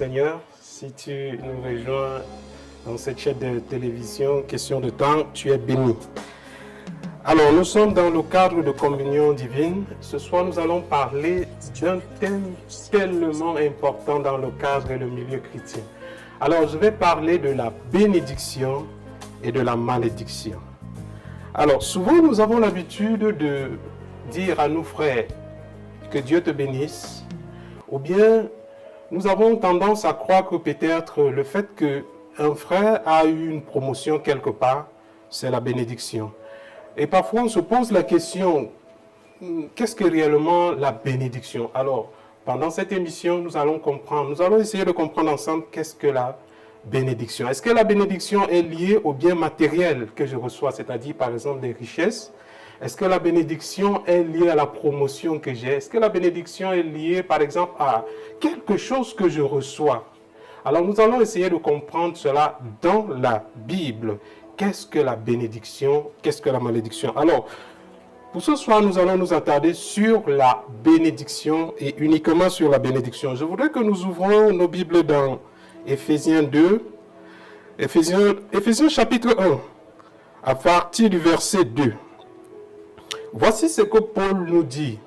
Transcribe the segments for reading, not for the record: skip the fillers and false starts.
Seigneur. Si tu nous rejoins dans cette chaîne de télévision, question de temps, tu es béni. Alors, nous sommes dans le cadre de communion divine. Ce soir, nous allons parler d'un thème tellement important dans le cadre et le milieu chrétien. Alors, je vais parler de la bénédiction et de la malédiction. Alors, souvent, nous avons l'habitude de dire à nos frères que Dieu te bénisse, ou bien nous avons tendance à croire que peut-être le fait qu'un frère a eu une promotion quelque part, c'est la bénédiction. Et parfois, on se pose la question, qu'est-ce que réellement la bénédiction? Alors, pendant cette émission, nous allons essayer de comprendre ensemble qu'est-ce que la bénédiction. Est-ce que la bénédiction est liée au bien matériel que je reçois, c'est-à-dire par exemple des richesses? Est-ce que la bénédiction est liée à la promotion que j'ai? Est-ce que la bénédiction est liée par exemple à quelque chose que je reçois? Alors nous allons essayer de comprendre cela dans la Bible. Qu'est-ce que la bénédiction? Qu'est-ce que la malédiction? Alors, pour ce soir, nous allons nous attarder sur la bénédiction et uniquement sur la bénédiction. Je voudrais que nous ouvrons nos Bibles dans Éphésiens 2, Éphésiens chapitre 1, à partir du verset 2. Voici ce que Paul nous dit.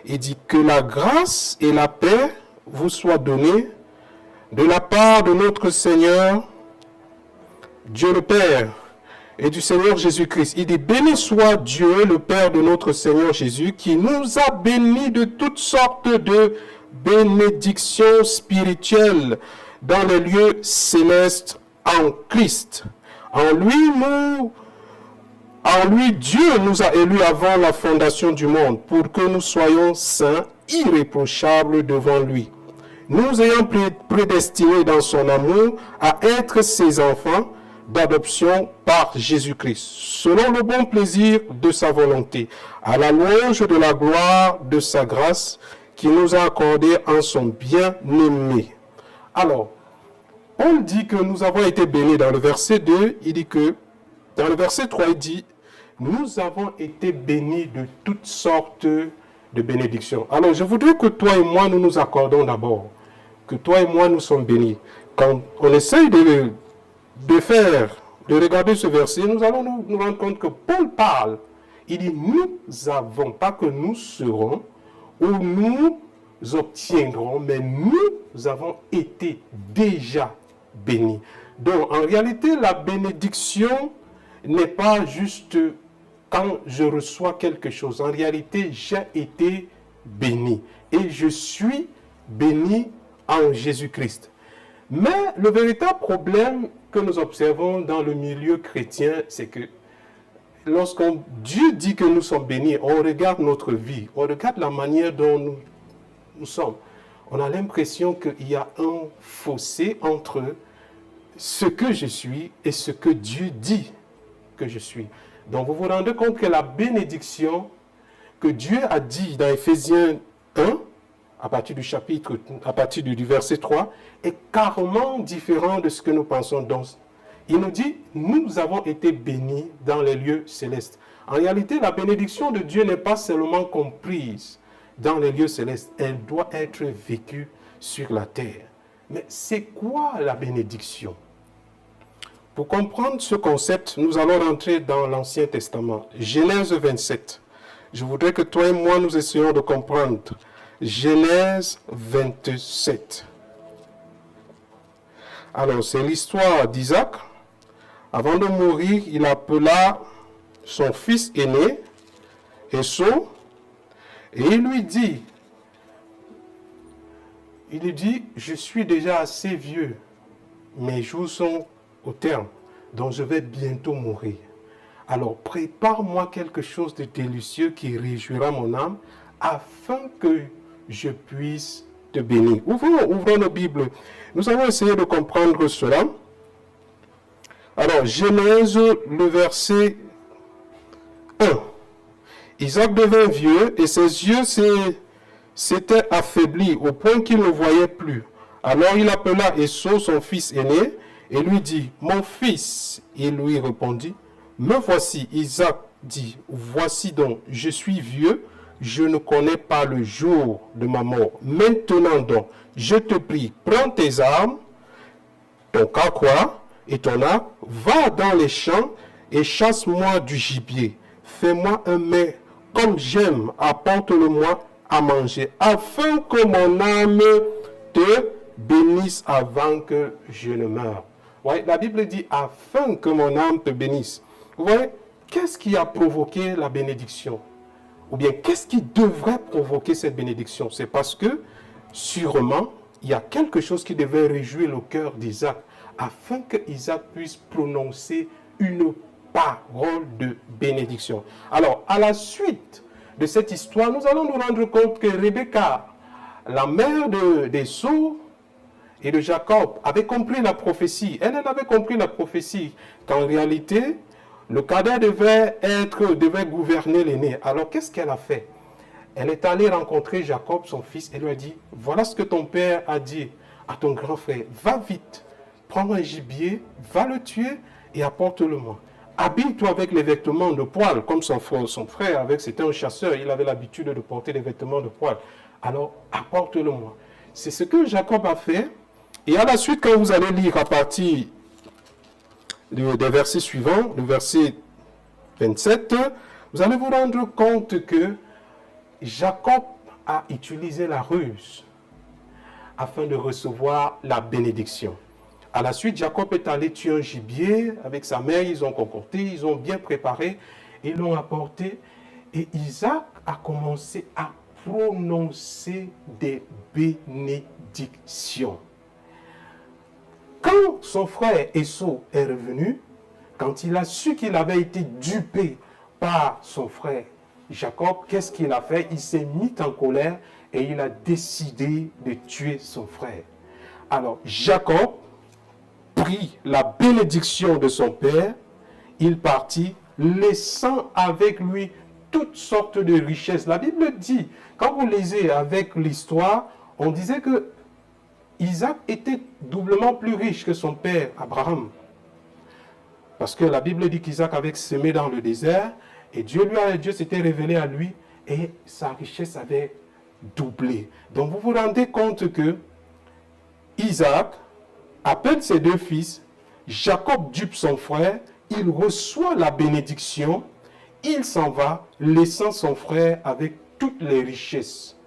Il dit que la grâce et la paix vous soient données de la part de notre Seigneur, Dieu le Père, et du Seigneur Jésus-Christ. Il dit, béni soit Dieu, le Père de notre Seigneur Jésus, qui nous a bénis de toutes sortes de bénédictions spirituelles dans les lieux célestes en Christ. En lui, Dieu nous a élus avant la fondation du monde pour que nous soyons saints, irréprochables devant lui. Nous ayant prédestinés dans son amour à être ses enfants d'adoption par Jésus-Christ, selon le bon plaisir de sa volonté, à la louange de la gloire de sa grâce qu'il nous a accordée en son bien-aimé. Alors, Paul dit que nous avons été bénis dans le verset 2, il dit que, dans le verset 3, il dit, nous avons été bénis de toutes sortes de bénédictions. Alors, je voudrais que toi et moi, nous nous accordons d'abord, que toi et moi, nous sommes bénis. Quand on essaye de regarder ce verset, nous allons nous rendre compte que Paul parle. Il dit, nous avons, pas que nous serons, ou nous obtiendrons, mais nous avons été déjà bénis. Donc, en réalité, la bénédiction n'est pas juste quand je reçois quelque chose. En réalité, j'ai été béni. Et je suis béni en Jésus-Christ. Mais le véritable problème que nous observons dans le milieu chrétien, c'est que lorsque Dieu dit que nous sommes bénis, on regarde notre vie, on regarde la manière dont nous sommes. On a l'impression qu'il y a un fossé entre ce que je suis et ce que Dieu dit que je suis. Donc vous vous rendez compte que la bénédiction que Dieu a dit dans Éphésiens 1, à partir du verset 3, est carrément différent de ce que nous pensons. Donc, il nous dit, nous avons été bénis dans les lieux célestes. En réalité, la bénédiction de Dieu n'est pas seulement comprise dans les lieux célestes, elle doit être vécue sur la terre. Mais c'est quoi la bénédiction? Pour comprendre ce concept, nous allons rentrer dans l'Ancien Testament. Genèse 27. Je voudrais que toi et moi, nous essayions de comprendre. Genèse 27. Alors, c'est l'histoire d'Isaac. Avant de mourir, il appela son fils aîné, Esau, et il lui dit, je suis déjà assez vieux, mes jours sont au terme, donc je vais bientôt mourir. Alors, prépare-moi quelque chose de délicieux qui réjouira mon âme, afin que je puisse te bénir. Ouvrons nos Bibles. Nous allons essayer de comprendre cela. Alors, Genèse, le verset 1. Isaac devint vieux et ses yeux s'étaient affaiblis au point qu'il ne voyait plus. Alors il appela Esau, son fils aîné, et lui dit, « Mon fils !» Il lui répondit, « Me voici. » Isaac dit, « Voici donc, je suis vieux, je ne connais pas le jour de ma mort. Maintenant donc, je te prie, prends tes armes, ton carquois et ton arc, va dans les champs et chasse-moi du gibier. Fais-moi un mets comme j'aime, apporte-le-moi à manger, afin que mon âme te bénisse avant que je ne meure. Ouais, la Bible dit, afin que mon âme te bénisse. Vous voyez, qu'est-ce qui a provoqué la bénédiction? Ou bien, qu'est-ce qui devrait provoquer cette bénédiction? C'est parce que, sûrement, il y a quelque chose qui devait réjouir le cœur d'Isaac, afin que Isaac puisse prononcer une parole de bénédiction. Alors, à la suite de cette histoire, nous allons nous rendre compte que Rebecca, la mère d'Esau et de Jacob, avait compris la prophétie. Elle avait compris la prophétie qu'en réalité, le cadet devait gouverner l'aîné. Alors, qu'est-ce qu'elle a fait? Elle est allée rencontrer Jacob, son fils, et lui a dit, voilà ce que ton père a dit à ton grand frère. Va vite, prends un gibier, va le tuer et apporte-le-moi. Habille-toi avec les vêtements de poil, comme son frère, c'était un chasseur, il avait l'habitude de porter des vêtements de poil. Alors, apporte-le-moi. C'est ce que Jacob a fait. Et à la suite, quand vous allez lire à partir des versets suivants, le verset 27, vous allez vous rendre compte que Jacob a utilisé la ruse afin de recevoir la bénédiction. À la suite, Jacob est allé tuer un gibier avec sa mère, ils ont concocté, ils ont bien préparé, ils l'ont apporté. Et Isaac a commencé à prononcer des bénédictions. Quand son frère Esau est revenu, quand il a su qu'il avait été dupé par son frère Jacob, qu'est-ce qu'il a fait? Il s'est mis en colère et il a décidé de tuer son frère. Alors, Jacob prit la bénédiction de son père, il partit, laissant avec lui toutes sortes de richesses. La Bible dit, quand vous lisez avec l'histoire, on disait que Isaac était doublement plus riche que son père Abraham. Parce que la Bible dit qu'Isaac avait semé dans le désert et Dieu s'était révélé à lui et sa richesse avait doublé. Donc vous vous rendez compte que Isaac appelle ses deux fils, Jacob dupe son frère, il reçoit la bénédiction, il s'en va, laissant son frère avec toutes les richesses.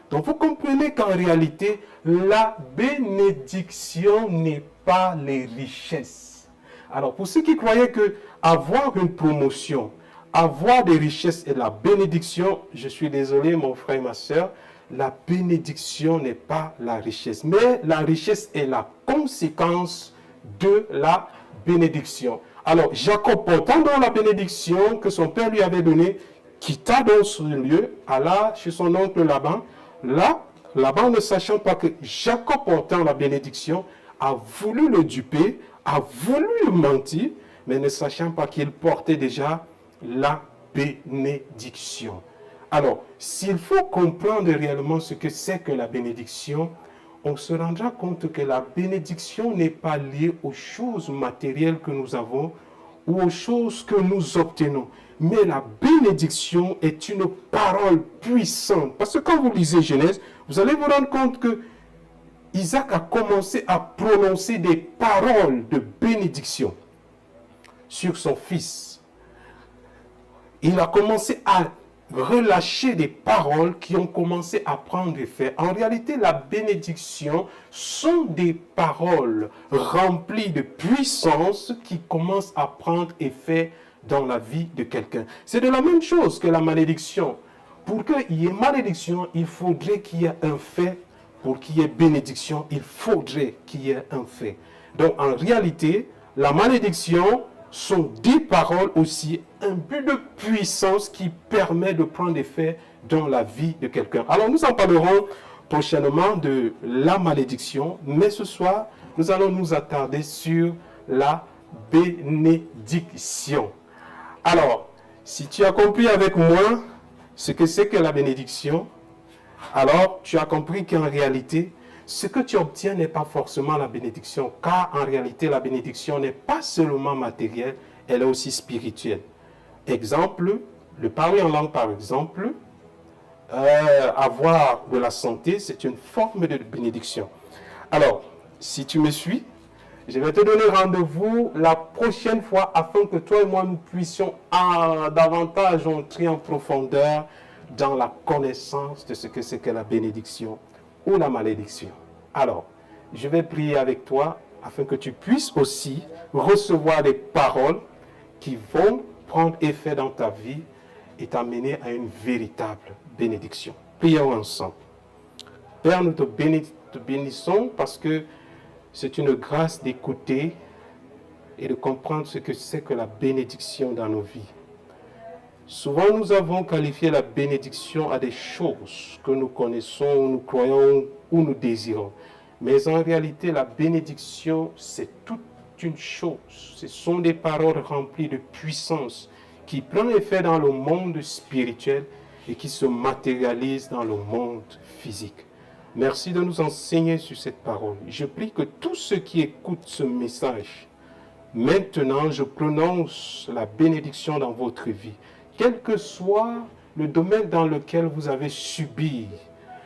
Donc vous comprenez qu'en réalité, la bénédiction n'est pas les richesses. Alors pour ceux qui croyaient que avoir une promotion, avoir des richesses et la bénédiction, je suis désolé mon frère et ma soeur, la bénédiction n'est pas la richesse, mais la richesse est la conséquence de la bénédiction. Alors, Jacob, portant dans la bénédiction que son père lui avait donnée, quitta donc ce lieu, alla chez son oncle Laban. Là, Laban, ne sachant pas que Jacob, portant la bénédiction, a voulu le duper, a voulu le mentir, mais ne sachant pas qu'il portait déjà la bénédiction. Alors, s'il faut comprendre réellement ce que c'est que la bénédiction, on se rendra compte que la bénédiction n'est pas liée aux choses matérielles que nous avons ou aux choses que nous obtenons. Mais la bénédiction est une parole puissante. Parce que quand vous lisez Genèse, vous allez vous rendre compte que Isaac a commencé à prononcer des paroles de bénédiction sur son fils. Il a commencé à relâcher des paroles qui ont commencé à prendre effet. En réalité, la bénédiction sont des paroles remplies de puissance qui commencent à prendre effet dans la vie de quelqu'un. C'est de la même chose que la malédiction. Pour qu'il y ait malédiction, il faudrait qu'il y ait un fait. Pour qu'il y ait bénédiction, il faudrait qu'il y ait un fait. Donc, en réalité, la malédiction sont des paroles aussi, un but de puissance qui permet de prendre effet dans la vie de quelqu'un. Alors, nous en parlerons prochainement de la malédiction, mais ce soir, nous allons nous attarder sur la bénédiction. Alors, si tu as compris avec moi ce que c'est que la bénédiction, alors tu as compris qu'en réalité, ce que tu obtiens n'est pas forcément la bénédiction, car en réalité, la bénédiction n'est pas seulement matérielle, elle est aussi spirituelle. Exemple, le parler en langue par exemple, avoir de la santé, c'est une forme de bénédiction. Alors, si tu me suis, je vais te donner rendez-vous la prochaine fois afin que toi et moi nous puissions davantage entrer en profondeur dans la connaissance de ce que c'est que la bénédiction ou la malédiction. Alors, je vais prier avec toi afin que tu puisses aussi recevoir des paroles qui vont prendre effet dans ta vie et t'amener à une véritable bénédiction. Prions ensemble. Père, nous te bénissons parce que c'est une grâce d'écouter et de comprendre ce que c'est que la bénédiction dans nos vies. Souvent, nous avons qualifié la bénédiction à des choses que nous connaissons, nous croyons ou nous désirons. Mais en réalité, la bénédiction, c'est toute une chose. Ce sont des paroles remplies de puissance qui prennent effet dans le monde spirituel et qui se matérialisent dans le monde physique. Merci de nous enseigner sur cette parole. Je prie que tous ceux qui écoutent ce message, maintenant, je prononce la bénédiction dans votre vie. Quel que soit le domaine dans lequel vous avez subi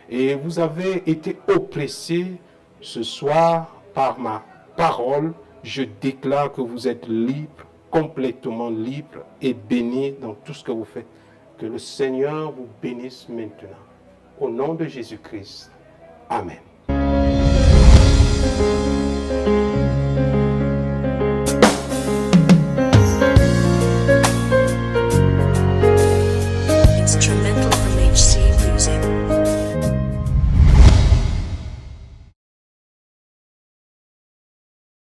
et vous avez été oppressé, ce soir, par ma parole, je déclare que vous êtes libre, complètement libre et béni dans tout ce que vous faites. Que le Seigneur vous bénisse maintenant. Au nom de Jésus-Christ. Amen.